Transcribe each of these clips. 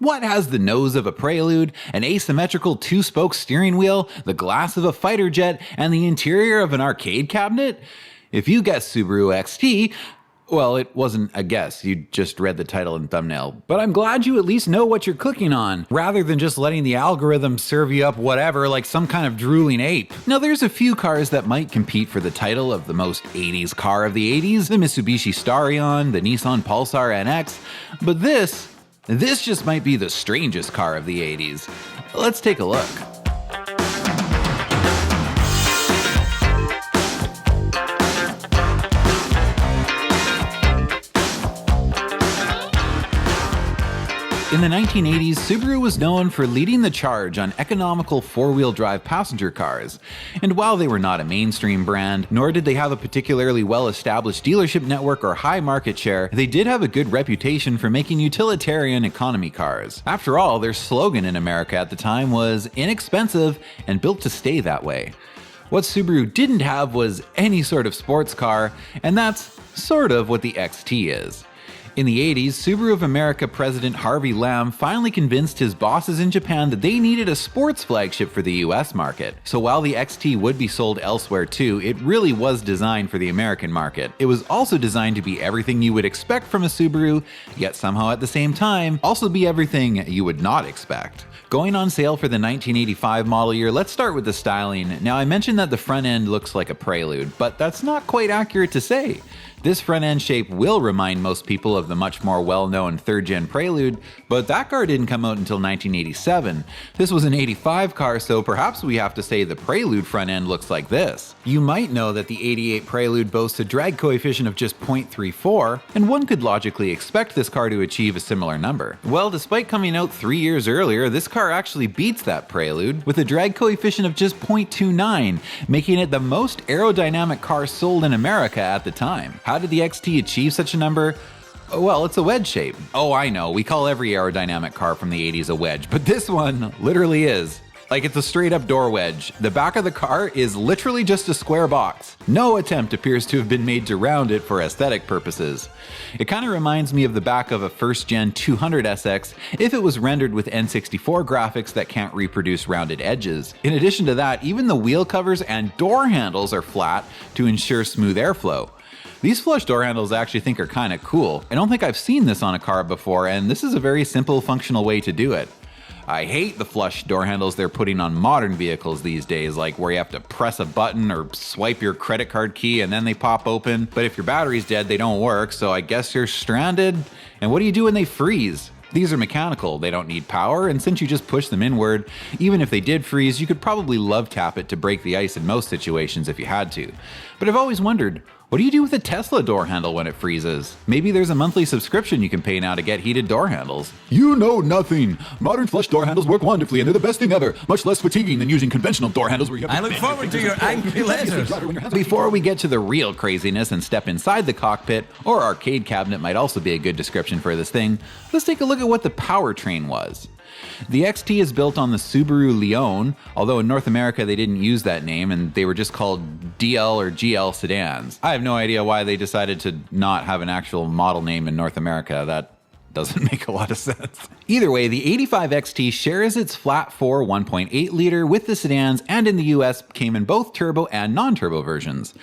What has the nose of a Prelude, an asymmetrical two-spoke steering wheel, the glass of a fighter jet, and the interior of an arcade cabinet? If you guessed Subaru XT, well, it wasn't a guess, you just read the title and thumbnail. But I'm glad you at least know what you're cooking on, rather than just letting the algorithm serve you up whatever like some kind of drooling ape. Now there's a few cars that might compete for the title of the most 80s car of the 80s, the Mitsubishi Starion, the Nissan Pulsar NX, but this just might be the strangest car of the 80s. Let's take a look. In the 1980s, Subaru was known for leading the charge on economical four-wheel drive passenger cars. And while they were not a mainstream brand, nor did they have a particularly well-established dealership network or high market share, they did have a good reputation for making utilitarian economy cars. After all, their slogan in America at the time was inexpensive and built to stay that way. What Subaru didn't have was any sort of sports car, and that's sort of what the XT is. In the 80s, Subaru of America president Harvey Lamb finally convinced his bosses in Japan that they needed a sports flagship for the US market. So while the XT would be sold elsewhere too, it really was designed for the American market. It was also designed to be everything you would expect from a Subaru, yet somehow at the same time, also be everything you would not expect. Going on sale for the 1985 model year, let's start with the styling. Now I mentioned that the front end looks like a Prelude, but that's not quite accurate to say. This front end shape will remind most people of the much more well-known third-gen Prelude, but that car didn't come out until 1987. This was an 85 car, so perhaps we have to say the Prelude front end looks like this. You might know that the 88 Prelude boasts a drag coefficient of just 0.34, and one could logically expect this car to achieve a similar number. Well, despite coming out 3 years earlier, this car actually beats that Prelude, with a drag coefficient of just 0.29, making it the most aerodynamic car sold in America at the time. How did the XT achieve such a number? Well, it's a wedge shape. Oh, I know, we call every aerodynamic car from the 80s a wedge, but this one literally is. Like, it's a straight up door wedge. The back of the car is literally just a square box. No attempt appears to have been made to round it for aesthetic purposes. It kind of reminds me of the back of a first-gen 200SX if it was rendered with N64 graphics that can't reproduce rounded edges. In addition to that, even the wheel covers and door handles are flat to ensure smooth airflow. These flush door handles I actually think are kind of cool. I don't think I've seen this on a car before, and this is a very simple, functional way to do it. I hate the flush door handles they're putting on modern vehicles these days, like where you have to press a button or swipe your credit card key and then they pop open. But if your battery's dead, they don't work, so I guess you're stranded. And what do you do when they freeze? These are mechanical, they don't need power, and since you just push them inward, even if they did freeze, you could probably love tap it to break the ice in most situations if you had to. But I've always wondered, what do you do with a Tesla door handle when it freezes? Maybe there's a monthly subscription you can pay now to get heated door handles. You know nothing. Modern flush door handles work wonderfully and they're the best thing ever. Much less fatiguing than using conventional door handles where you have I look forward to your angry letters. Before we get to the real craziness and step inside the cockpit, or arcade cabinet might also be a good description for this thing, let's take a look at what the powertrain was. The XT is built on the Subaru Leon, although in North America they didn't use that name and they were just called DL or GL sedans. I have no idea why they decided to not have an actual model name in North America. That doesn't make a lot of sense. Either way, the 85 XT shares its flat 4 1.8 liter with the sedans, and in the US came in both turbo and non-turbo versions.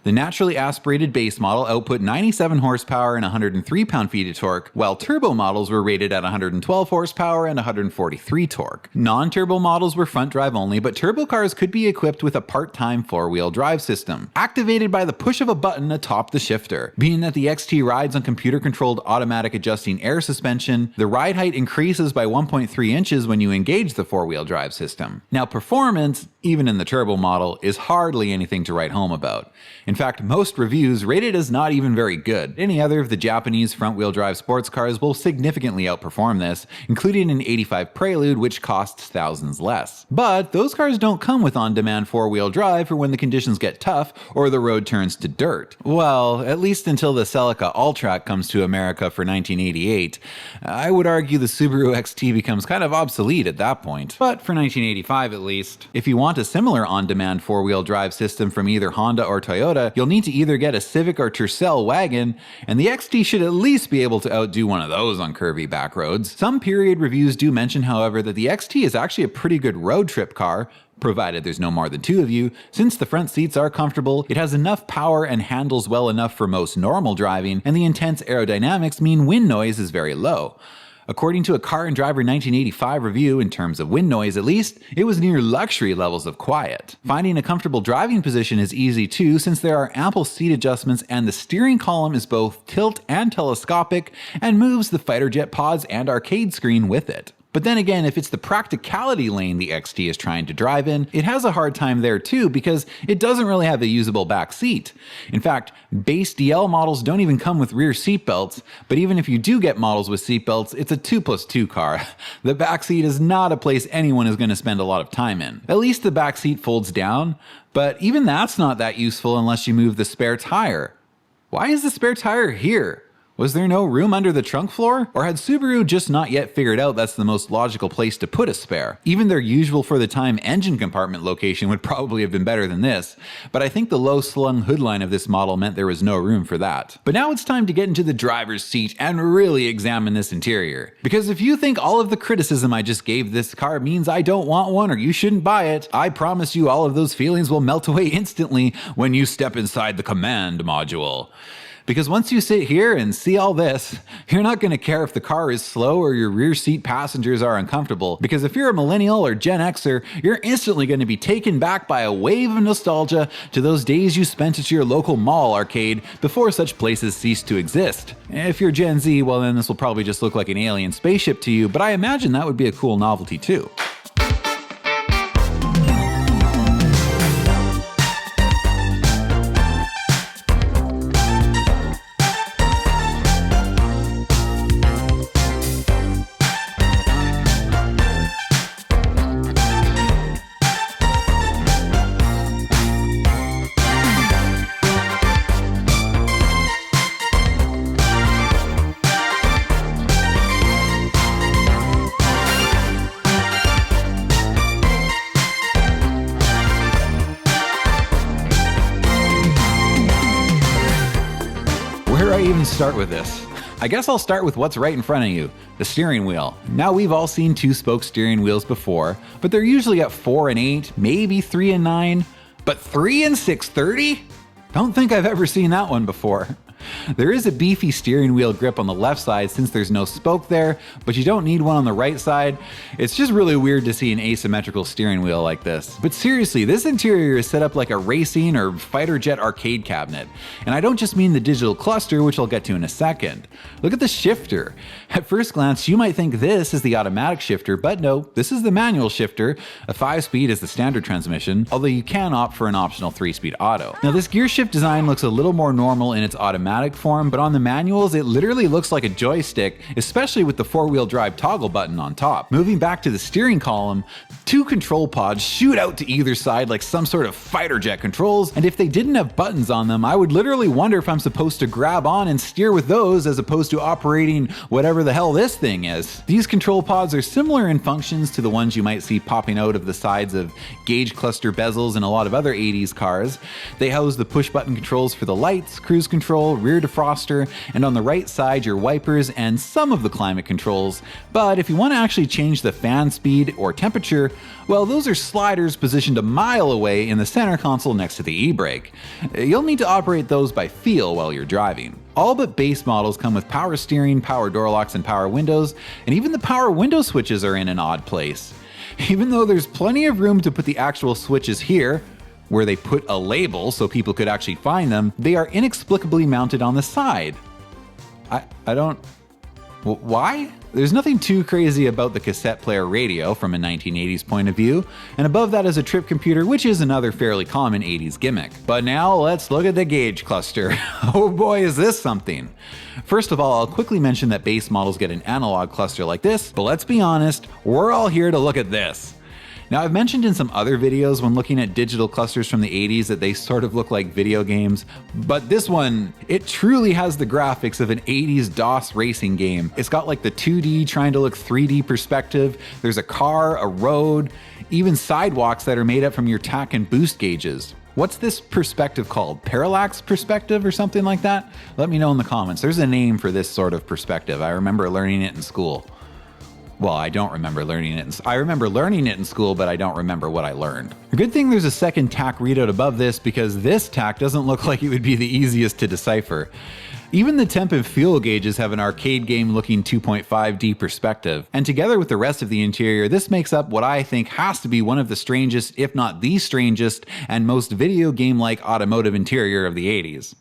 The naturally aspirated base model output 97 horsepower and 103 pound-feet of torque, while turbo models were rated at 112 horsepower and 143 torque. Non-turbo models were front drive only, but turbo cars could be equipped with a part-time four-wheel drive system, activated by the push of a button atop the shifter. Being that the XT rides on computer-controlled automatic adjusting air suspension, the ride height increases by 1.3 inches when you engage the four-wheel drive system. Now, performance, even in the turbo model, is hardly anything to write home about. In fact, most reviews rate it as not even very good. Any other of the Japanese front-wheel drive sports cars will significantly outperform this, including an 85 Prelude, which costs thousands less. But those cars don't come with on-demand four-wheel drive for when the conditions get tough or the road turns to dirt. Well, at least until the Celica Alltrack comes to America for 1988. 1988, I would argue the Subaru XT becomes kind of obsolete at that point. But for 1985 at least. If you want a similar on-demand four-wheel drive system from either Honda or Toyota, you'll need to either get a Civic or Tercel wagon, and the XT should at least be able to outdo one of those on curvy back roads. Some period reviews do mention, however, that the XT is actually a pretty good road trip car, provided there's no more than two of you. Since the front seats are comfortable, it has enough power and handles well enough for most normal driving, and the intense aerodynamics mean wind noise is very low. According to a Car and Driver 1985 review, in terms of wind noise at least, it was near luxury levels of quiet. Finding a comfortable driving position is easy too, since there are ample seat adjustments and the steering column is both tilt and telescopic and moves the fighter jet pods and arcade screen with it. But then again, if it's the practicality lane the XT is trying to drive in, it has a hard time there too because it doesn't really have a usable back seat. In fact, base DL models don't even come with rear seatbelts, but even if you do get models with seatbelts, it's a 2+2 car. The back seat is not a place anyone is going to spend a lot of time in. At least the back seat folds down, but even that's not that useful unless you move the spare tire. Why is the spare tire here? Was there no room under the trunk floor? Or had Subaru just not yet figured out that's the most logical place to put a spare? Even their usual for the time engine compartment location would probably have been better than this, but I think the low slung hood line of this model meant there was no room for that. But now it's time to get into the driver's seat and really examine this interior. Because if you think all of the criticism I just gave this car means I don't want one or you shouldn't buy it, I promise you all of those feelings will melt away instantly when you step inside the command module. Because once you sit here and see all this, you're not going to care if the car is slow or your rear seat passengers are uncomfortable. Because if you're a millennial or Gen Xer, you're instantly going to be taken back by a wave of nostalgia to those days you spent at your local mall arcade before such places ceased to exist. If you're Gen Z, well then this will probably just look like an alien spaceship to you, but I imagine that would be a cool novelty too. Where do I even start with this? I guess I'll start with what's right in front of you, the steering wheel. Now we've all seen 2-spoke steering wheels before, but they're usually at 4 and 8, maybe 3 and 9, but 3 and 6/30? Don't think I've ever seen that one before. There is a beefy steering wheel grip on the left side since there's no spoke there, but you don't need one on the right side. It's just really weird to see an asymmetrical steering wheel like this. But seriously, this interior is set up like a racing or fighter jet arcade cabinet. And I don't just mean the digital cluster, which I'll get to in a second. Look at the shifter. At first glance, you might think this is the automatic shifter, but no, this is the manual shifter. A 5-speed is the standard transmission, although you can opt for an optional 3-speed auto. Now this gear shift design looks a little more normal in its automatic form, but on the manuals it literally looks like a joystick, especially with the 4-wheel drive toggle button on top. Moving back to the steering column, 2 control pods shoot out to either side like some sort of fighter jet controls, and if they didn't have buttons on them, I would literally wonder if I'm supposed to grab on and steer with those as opposed to operating whatever the hell this thing is. These control pods are similar in functions to the ones you might see popping out of the sides of gauge cluster bezels in a lot of other 80s cars. They house the push button controls for the lights, cruise control, rear defroster, and on the right side your wipers and some of the climate controls. But if you want to actually change the fan speed or temperature, well, those are sliders positioned a mile away in the center console next to the e-brake. You'll need to operate those by feel while you're driving. All but base models come with power steering, power door locks, and power windows, and even the power window switches are in an odd place. Even though there's plenty of room to put the actual switches here, where they put a label so people could actually find them, they are inexplicably mounted on the side. I don't... Why? There's nothing too crazy about the cassette player radio from a 1980s point of view, and above that is a trip computer, which is another fairly common 80s gimmick. But now let's look at the gauge cluster. Oh boy, is this something. First of all, I'll quickly mention that base models get an analog cluster like this, but let's be honest, we're all here to look at this. Now, I've mentioned in some other videos when looking at digital clusters from the 80s that they sort of look like video games, but this one, it truly has the graphics of an 80s DOS racing game. It's got like the 2D trying to look 3D perspective. There's a car, a road, even sidewalks that are made up from your tack and boost gauges. What's this perspective called? Parallax perspective or something like that? Let me know in the comments. There's a name for this sort of perspective. I remember learning it in school. Well, I don't remember learning it. I remember learning it in school, but I don't remember what I learned. A good thing there's a second tack readout above this, because this tack doesn't look like it would be the easiest to decipher. Even the temp and fuel gauges have an arcade game looking 2.5D perspective, and together with the rest of the interior, this makes up what I think has to be one of the strangest, if not the strangest, and most video game-like automotive interior of the 80s.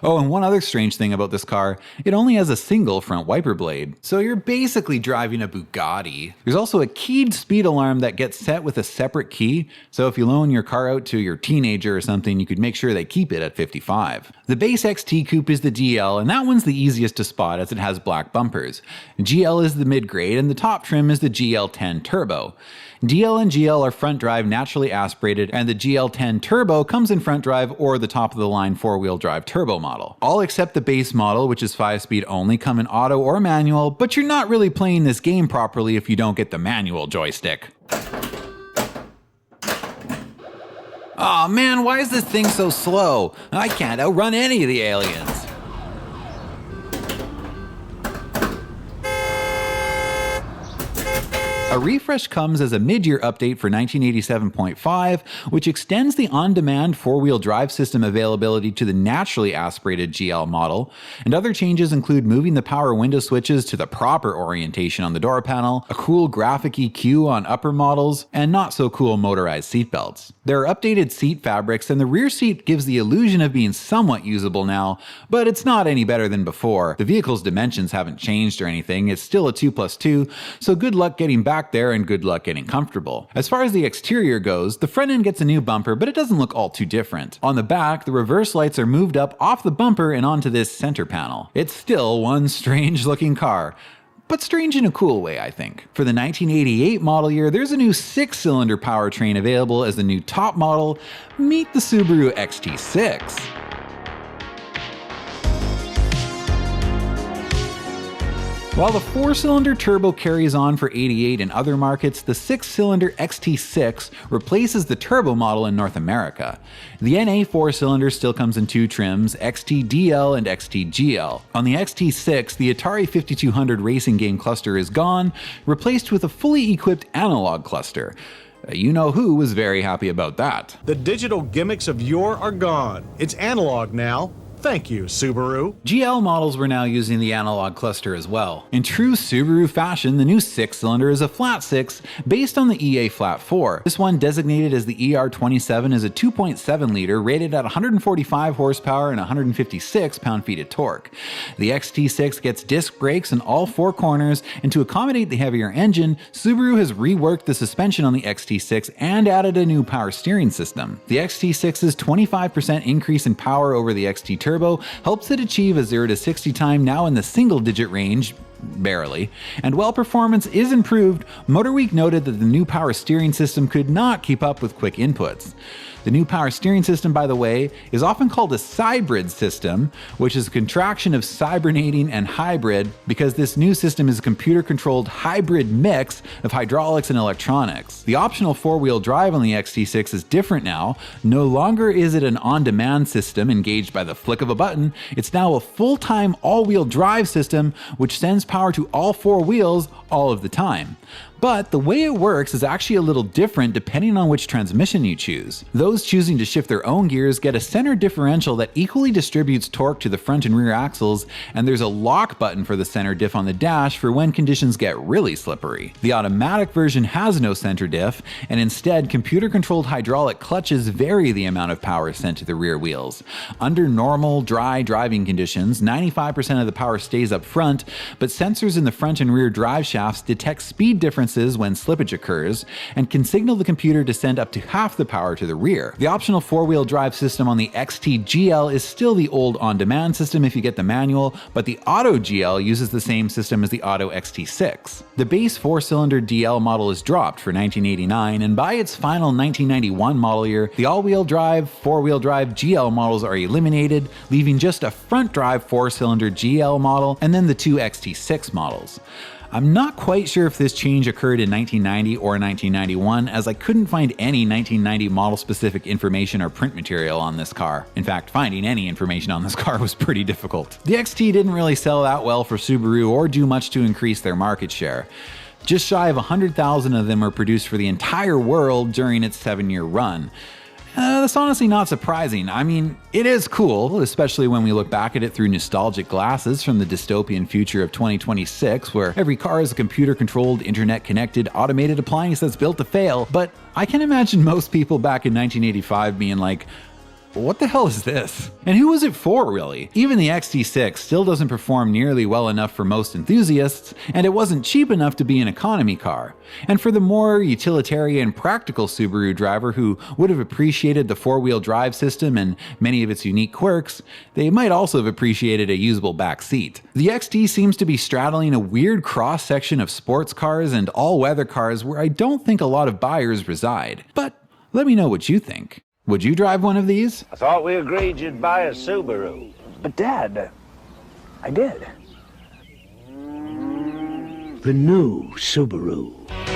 Oh, and one other strange thing about this car, it only has a single front wiper blade. So you're basically driving a Bugatti. There's also a keyed speed alarm that gets set with a separate key, so if you loan your car out to your teenager or something, you could make sure they keep it at 55. The base XT Coupe is the DL, and that one's the easiest to spot as it has black bumpers. GL is the mid-grade, and the top trim is the GL10 Turbo. DL and GL are front drive naturally aspirated, and the GL10 Turbo comes in front drive or the top of the line 4-wheel drive turbo model. All except the base model, which is 5-speed only, come in auto or manual, but you're not really playing this game properly if you don't get the manual joystick. Aw man, why is this thing so slow? I can't outrun any of the aliens. A refresh comes as a mid-year update for 1987.5, which extends the on-demand 4-wheel drive system availability to the naturally aspirated GL model, and other changes include moving the power window switches to the proper orientation on the door panel, a cool graphic EQ on upper models, and not so cool motorized seatbelts. There are updated seat fabrics, and the rear seat gives the illusion of being somewhat usable now, but it's not any better than before. The vehicle's dimensions haven't changed or anything, it's still a 2+2, so good luck getting back there and good luck getting comfortable. As far as the exterior goes, the front end gets a new bumper, but it doesn't look all too different. On the back, the reverse lights are moved up off the bumper and onto this center panel. It's still one strange looking car, but strange in a cool way, I think. For the 1988 model year, there's a new 6-cylinder powertrain available as the new top model. Meet the Subaru XT6. While the 4-cylinder turbo carries on for 88 in other markets, the 6-cylinder XT6 replaces the turbo model in North America. The NA 4-cylinder still comes in 2 trims, XT-DL and XT-GL. On the XT6, the Atari 5200 racing game cluster is gone, replaced with a fully equipped analog cluster. You know who was very happy about that. The digital gimmicks of yore are gone. It's analog now. Thank you, Subaru. GL models were now using the analog cluster as well. In true Subaru fashion, the new 6-cylinder is a flat 6 based on the EA flat 4. This one, designated as the ER27, is a 2.7 liter rated at 145 horsepower and 156 pound-feet of torque. The XT6 gets disc brakes in all 4 corners, and to accommodate the heavier engine, Subaru has reworked the suspension on the XT6 and added a new power steering system. The XT6's 25% increase in power over the XT Turbo helps it achieve a 0 to 60 time now in the single-digit range, barely, and while performance is improved, MotorWeek noted that the new power steering system could not keep up with quick inputs. The new power steering system, by the way, is often called a cybrid system, which is a contraction of cybernating and hybrid, because this new system is a computer-controlled hybrid mix of hydraulics and electronics. The optional 4-wheel drive on the XT6 is different now. No longer is it an on-demand system engaged by the flick of a button, it's now a full-time all-wheel drive system which sends power to all 4 wheels all of the time. But the way it works is actually a little different depending on which transmission you choose. Those choosing to shift their own gears get a center differential that equally distributes torque to the front and rear axles, and there's a lock button for the center diff on the dash for when conditions get really slippery. The automatic version has no center diff, and instead computer-controlled hydraulic clutches vary the amount of power sent to the rear wheels. Under normal, dry driving conditions, 95% of the power stays up front, but sensors in the front and rear drive shafts detect speed differences clearances when slippage occurs, and can signal the computer to send up to half the power to the rear. The optional four-wheel drive system on the XT GL is still the old on-demand system if you get the manual, but the Auto GL uses the same system as the Auto XT6. The base 4-cylinder DL model is dropped for 1989, and by its final 1991 model year, the all-wheel drive, four-wheel drive GL models are eliminated, leaving just a front-drive 4-cylinder GL model and then the two XT6 models. I'm not quite sure if this change occurred in 1990 or 1991, as I couldn't find any 1990 model-specific information or print material on this car. In fact, finding any information on this car was pretty difficult. The XT didn't really sell that well for Subaru or do much to increase their market share. Just shy of 100,000 of them were produced for the entire world during its 7-year run. That's honestly not surprising. I mean, it is cool, especially when we look back at it through nostalgic glasses from the dystopian future of 2026, where every car is a computer-controlled, internet-connected, automated appliance that's built to fail. But I can imagine most people back in 1985 being like, what the hell is this? And who was it for, really? Even the XT6 still doesn't perform nearly well enough for most enthusiasts, and it wasn't cheap enough to be an economy car. And for the more utilitarian, practical Subaru driver who would have appreciated the four-wheel drive system and many of its unique quirks, they might also have appreciated a usable back seat. The XT seems to be straddling a weird cross-section of sports cars and all-weather cars where I don't think a lot of buyers reside. But let me know what you think. Would you drive one of these? I thought we agreed you'd buy a Subaru. But Dad, I did. The new Subaru.